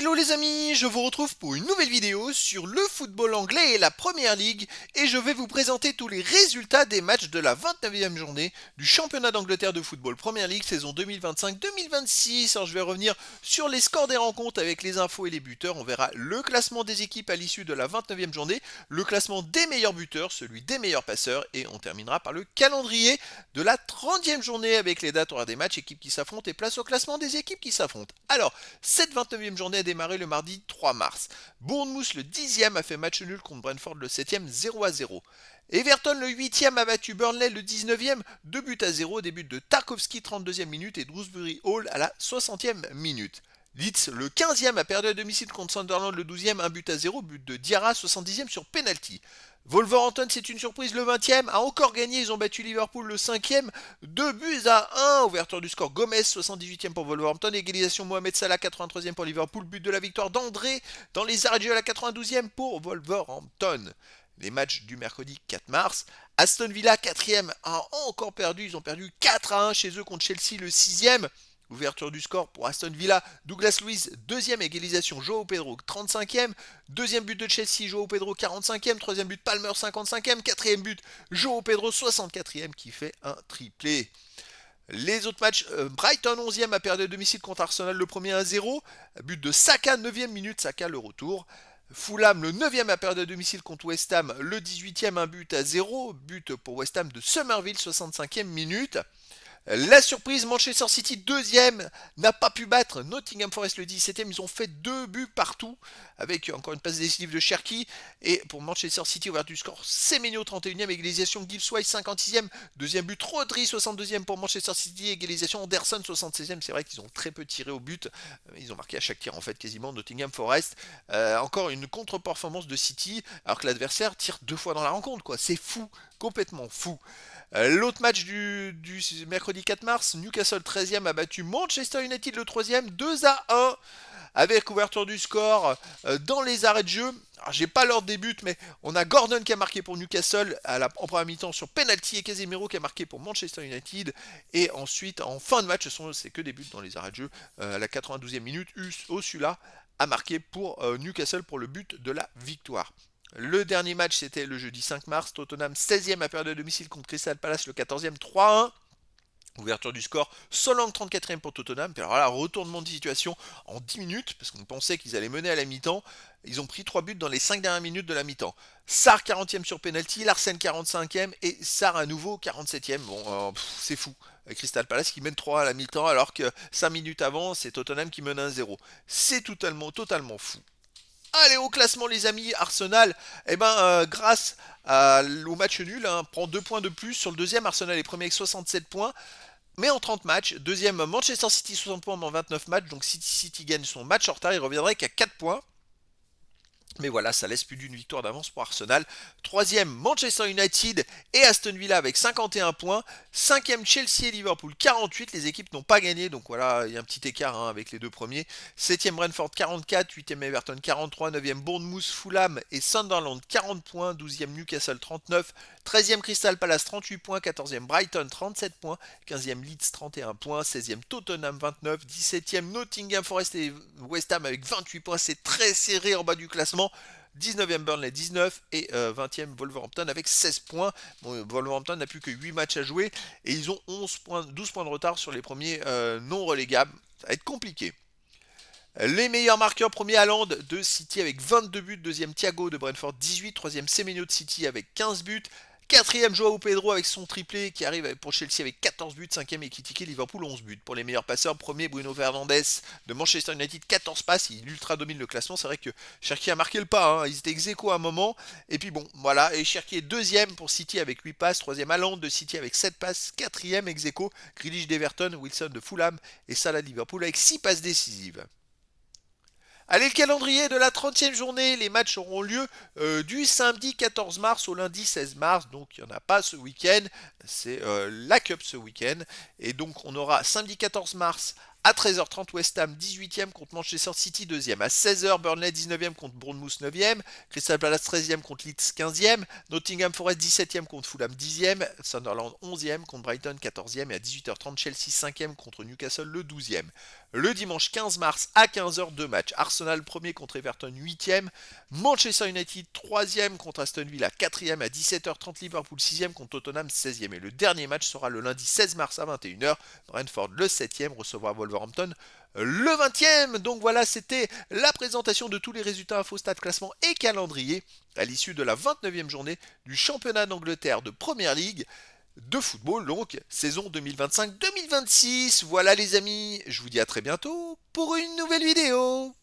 Hello les amis, je vous retrouve pour une nouvelle vidéo sur le football anglais et la Première Ligue et je vais vous présenter tous les résultats des matchs de la 29e journée du championnat d'Angleterre de football Première Ligue saison 2025-2026. Alors je vais revenir sur les scores des rencontres avec les infos et les buteurs, on verra le classement des équipes à l'issue de la 29e journée, le classement des meilleurs buteurs, celui des meilleurs passeurs et on terminera par le calendrier de la 30e journée avec les dates horaires des matchs, équipes qui s'affrontent et place au classement des équipes qui s'affrontent. Alors, cette 29e journée a démarré le mardi 3 mars. Bournemouth, le 10e, a fait match nul contre Brentford, le 7e, 0-0. Everton, le 8e, a battu Burnley, le 19e, 2-0, des buts de Tarkowski, 32e minute, et Dewsbury Hall à la 60e minute. Leeds, le 15e, a perdu à domicile contre Sunderland, le 12e, 1-0, but de Diarra, 70e sur penalty. Wolverhampton, c'est une surprise, le 20e, a encore gagné, ils ont battu Liverpool le 5e, 2-1, ouverture du score Gomez, 78e pour Wolverhampton, égalisation Mohamed Salah, 83e pour Liverpool, but de la victoire d'André dans les arrêts de jeu à la 92e pour Wolverhampton. Les matchs du mercredi 4 mars, Aston Villa 4e a encore perdu, ils ont perdu 4-1 chez eux contre Chelsea le 6e. Ouverture du score pour Aston Villa, Douglas Luiz, deuxième égalisation, Joao Pedro, 35e, deuxième but de Chelsea, Joao Pedro, 45e, troisième but Palmer, 55e, quatrième but, Joao Pedro, 64e, qui fait un triplé. Les autres matchs, Brighton 11e a perdu à domicile contre Arsenal, le premier 1-0, but de Saka, 9e minute, Saka le retour. Fulham, le 9e, a perdu à domicile contre West Ham, le 18e, un but à 0, but pour West Ham de Somerville, 65e minute. La surprise, Manchester City, deuxième, n'a pas pu battre Nottingham Forest le 17e. Ils ont fait 2 buts partout, avec encore une passe décisive de Cherki. Et pour Manchester City, ouvert du score, Semenyo 31e, égalisation Gibbs-White 56e, deuxième but Rodri 62e pour Manchester City, égalisation Anderson 76e. C'est vrai qu'ils ont très peu tiré au but, ils ont marqué à chaque tir en fait quasiment Nottingham Forest. Encore une contre-performance de City, alors que l'adversaire tire 2 fois dans la rencontre, quoi. C'est fou, complètement fou. L'autre match du mercredi 4 mars, Newcastle 13e a battu Manchester United le 3e 2-1 avec ouverture du score dans les arrêts de jeu. Alors, j'ai pas l'ordre des buts, mais on a Gordon qui a marqué pour Newcastle en première mi-temps sur penalty et Casemiro qui a marqué pour Manchester United. Et ensuite, en fin de match, c'est que des buts dans les arrêts de jeu. À la 92e minute, Osula a marqué pour Newcastle pour le but de la victoire. Le dernier match, c'était le jeudi 5 mars. Tottenham 16e a perdu à domicile contre Crystal Palace, le 14e 3-1. Ouverture du score, Solanke 34e pour Tottenham. Puis alors là, retournement de situation en 10 minutes, parce qu'on pensait qu'ils allaient mener à la mi-temps. Ils ont pris 3 buts dans les 5 dernières minutes de la mi-temps. Sarr 40e sur penalty, Larsen 45e et Sarr à nouveau 47e. Bon, c'est fou. Crystal Palace qui mène 3 à la mi-temps, alors que 5 minutes avant, c'est Tottenham qui mène 1-0. C'est totalement fou. Allez, au classement les amis, Arsenal, grâce au match nul, prend 2 points de plus sur le deuxième. Arsenal est premier avec 67 points, mais en 30 matchs. Deuxième, Manchester City 60 points en 29 matchs, donc City gagne son match en retard, il reviendrait qu'à 4 points. Mais voilà, ça laisse plus d'une victoire d'avance pour Arsenal. Troisième, Manchester United et Aston Villa avec 51 points. Cinquième, Chelsea et Liverpool 48. Les équipes n'ont pas gagné, donc voilà, il y a un petit écart avec les deux premiers. Septième, Brentford 44. Huitième, Everton 43. Neuvième, Bournemouth, Fulham et Sunderland 40 points. Douzième, Newcastle 39. 13e, Crystal Palace 38 points. 14e, Brighton 37 points. 15e, Leeds 31 points. 16e, Tottenham 29. 17e, Nottingham Forest et West Ham avec 28 points. C'est très serré en bas du classement. 19e Burnley 19 et 20e Wolverhampton avec 16 points. Bon, Wolverhampton n'a plus que 8 matchs à jouer et ils ont 12 points de retard sur les premiers non relégables. Ça va être compliqué. Les meilleurs marqueurs, premier Haaland de City avec 22 buts, deuxième Thiago de Brentford 18, troisième Semenyo de City avec 15 buts, quatrième Joao Pedro avec son triplé qui arrive pour Chelsea avec 14 buts, cinquième Ekitike Liverpool 11 buts. Pour les meilleurs passeurs, premier Bruno Fernandes de Manchester United 14 passes, il ultra domine le classement. C'est vrai que Cherki a marqué le pas, ils étaient ex-aequo à un moment, et puis bon voilà, et Cherki est deuxième pour City avec 8 passes, troisième Haaland de City avec 7 passes, quatrième ex-aequo Grealish d'Everton, Wilson de Fulham et Salah de Liverpool avec 6 passes décisives. Allez, le calendrier de la 30e journée, les matchs auront lieu du samedi 14 mars au lundi 16 mars, donc il n'y en a pas ce week-end, c'est la Cup ce week-end, et donc on aura samedi 14 mars à 13h30 West Ham 18e contre Manchester City 2e, à 16h Burnley 19e contre Bournemouth 9e, Crystal Palace 13e contre Leeds 15e, Nottingham Forest 17e contre Fulham 10e, Sunderland 11e contre Brighton 14e et à 18h30 Chelsea 5e contre Newcastle le 12e. Le dimanche 15 mars à 15h, deux matchs. Arsenal premier contre Everton 8e. Manchester United 3e contre Aston Villa 4e à 17h30. Liverpool 6e contre Tottenham 16e. Et le dernier match sera le lundi 16 mars à 21h. Brentford le 7e recevra Wolverhampton le 20e. Donc voilà, c'était la présentation de tous les résultats info, stats, classement et calendrier à l'issue de la 29e journée du championnat d'Angleterre de Premier League de football, donc saison 2025-2026. Voilà les amis, je vous dis à très bientôt pour une nouvelle vidéo.